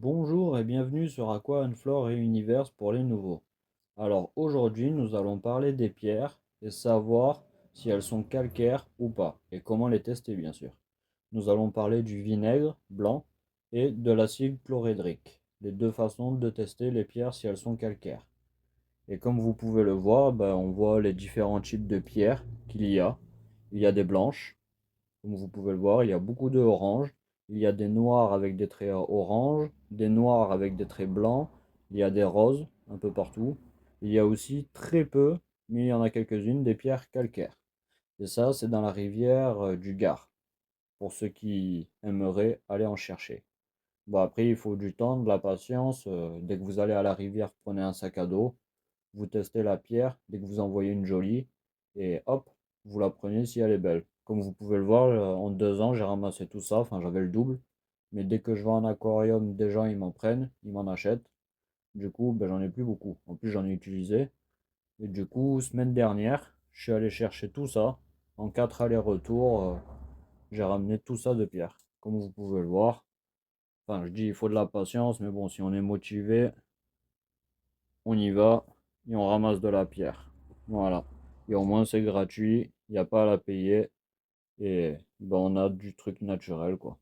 Bonjour et bienvenue sur Aqua and Flore et Universe pour les nouveaux. Alors aujourd'hui nous allons parler des pierres et savoir si elles sont calcaires ou pas et comment les tester bien sûr. Nous allons parler du vinaigre blanc et de l'acide chlorhydrique, les deux façons de tester les pierres si elles sont calcaires. Et comme vous pouvez le voir, on voit les différents types de pierres qu'il y a. Il y a des blanches, comme vous pouvez le voir, il y a beaucoup de orange. Il y a des noirs avec des traits orange, des noirs avec des traits blancs. Il y a des roses un peu partout. Il y a aussi très peu, mais il y en a quelques-unes, des pierres calcaires. Et ça, c'est dans la rivière du Gard, pour ceux qui aimeraient aller en chercher. Bon, après, il faut du temps, de la patience. Dès que vous allez à la rivière, prenez un sac à dos. Vous testez la pierre. Dès que vous en voyez une jolie, et hop, vous la prenez si elle est belle. Comme vous pouvez le voir, en 2 ans, j'ai ramassé tout ça. Enfin, j'avais le double. Mais dès que je vais en aquarium, des gens, ils m'en prennent, ils m'en achètent. Du coup, j'en ai plus beaucoup. En plus, j'en ai utilisé. Et du coup, semaine dernière, je suis allé chercher tout ça. En 4 allers-retours, j'ai ramené tout ça de pierre. Comme vous pouvez le voir. Enfin, je dis, il faut de la patience, mais bon, si on est motivé, on y va et on ramasse de la pierre. Voilà. Et au moins, c'est gratuit, il n'y a pas à la payer et on a du truc naturel, quoi.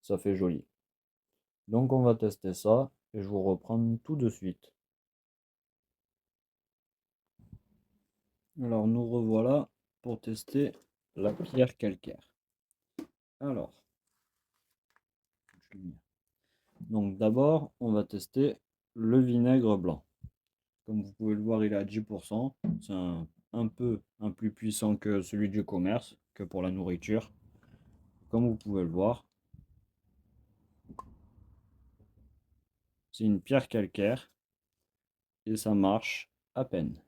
Ça fait joli. Donc, on va tester ça et je vous reprends tout de suite. Alors, nous revoilà pour tester la pierre calcaire. Alors, donc d'abord, on va tester le vinaigre blanc. Comme vous pouvez le voir, il est à 10%. C'est un plus puissant que celui du commerce, que pour la nourriture. Comme vous pouvez le voir, c'est une pierre calcaire et ça marche à peine.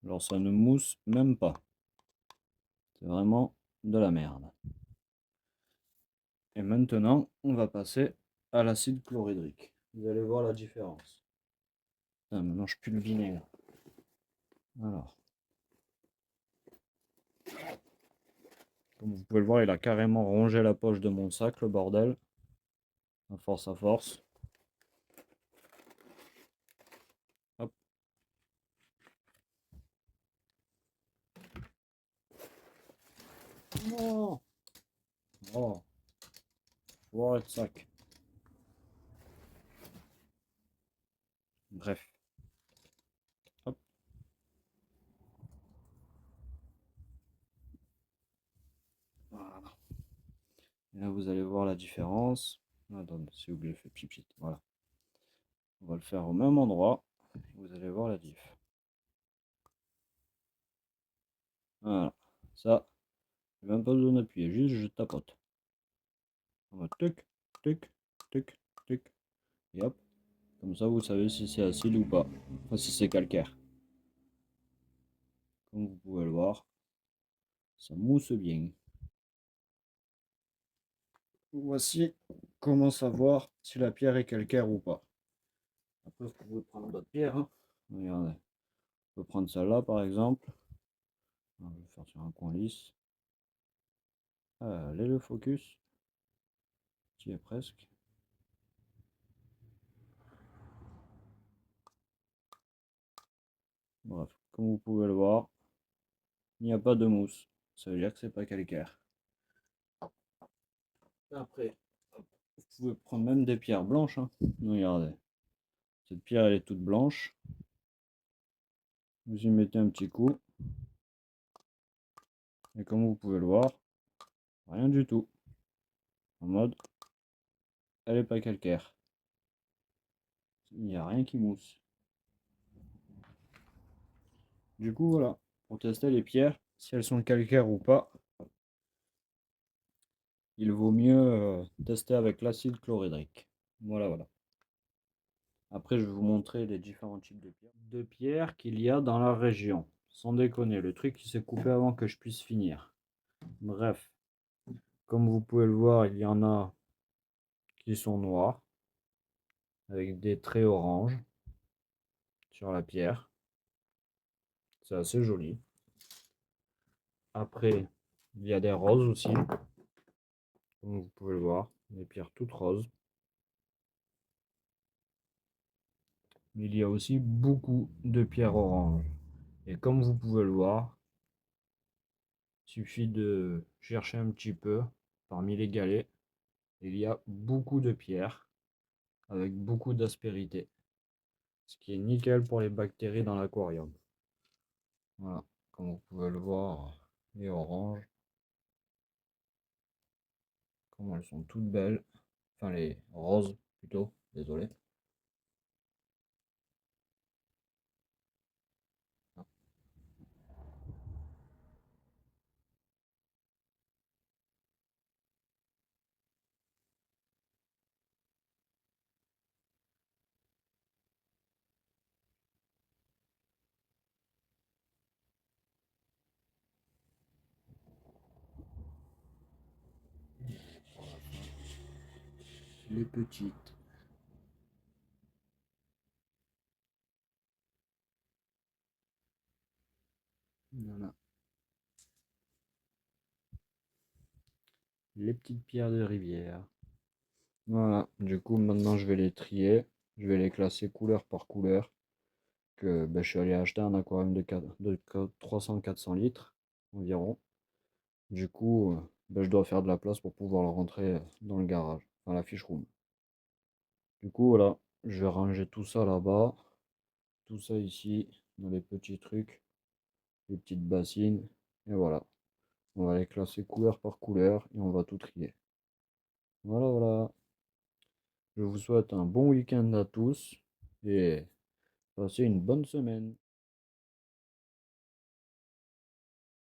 Alors ça ne mousse même pas. C'est vraiment de la merde. Et maintenant, on va passer à l'acide chlorhydrique. Vous allez voir la différence. Ça ne mélange plus le vinaigre. Alors, comme vous pouvez le voir, il a carrément rongé la poche de mon sac, le bordel. À force, à force. Hop. Non. Oh, faut arrêter le sac. Bref. Hop. Voilà. Et là, vous allez voir la différence. Attendez, c'est oublié, fait pipi. Voilà. On va le faire au même endroit. Vous allez voir la diff. Voilà. Ça, j'ai même pas besoin d'appuyer, juste je tapote. On va tuc, tuc, tuc, tuc. Et hop. Comme ça, vous savez si c'est acide ou pas. Enfin, si c'est calcaire. Comme vous pouvez le voir, ça mousse bien. Voici comment savoir si la pierre est calcaire ou pas. Après, vous pouvez prendre d'autres pierres, hein. Regardez. On peut prendre celle-là par exemple. On va le faire sur un coin lisse. Allez, le focus. J'y est presque. Bref, comme vous pouvez le voir, il n'y a pas de mousse. Ça veut dire que c'est pas calcaire. Après, vous pouvez prendre même des pierres blanches, hein. Regardez. Cette pierre, elle est toute blanche. Vous y mettez un petit coup. Et comme vous pouvez le voir, rien du tout. En mode, elle est pas calcaire. Il n'y a rien qui mousse. Du coup, voilà. Pour tester les pierres, si elles sont calcaires ou pas, il vaut mieux tester avec l'acide chlorhydrique. Voilà, voilà. Après, je vais vous montrer les différents types de pierres qu'il y a dans la région. Sans déconner, le truc qui s'est coupé avant que je puisse finir. Bref, comme vous pouvez le voir, il y en a qui sont noirs, avec des traits orange sur la pierre. C'est assez joli. Après, il y a des roses aussi. Comme vous pouvez le voir, des pierres toutes roses. Mais il y a aussi beaucoup de pierres oranges. Et comme vous pouvez le voir, il suffit de chercher un petit peu parmi les galets. Il y a beaucoup de pierres avec beaucoup d'aspérité. Ce qui est nickel pour les bactéries dans l'aquarium. Voilà, comme vous pouvez le voir, les oranges, comme elles sont toutes belles. Enfin, les roses plutôt, désolé. Les petites. Voilà. Les petites pierres de rivière. Voilà, du coup maintenant je vais les trier. Je vais les classer couleur par couleur. Que ben, je suis allé acheter un aquarium de 300-400 litres environ. Du coup, ben, je dois faire de la place pour pouvoir le rentrer dans le garage, dans la fiche room. Du coup, voilà, je vais ranger tout ça là-bas, tout ça ici, dans les petits trucs, les petites bassines, et voilà. On va les classer couleur par couleur et on va tout trier. Voilà, voilà. Je vous souhaite un bon week-end à tous et passez une bonne semaine.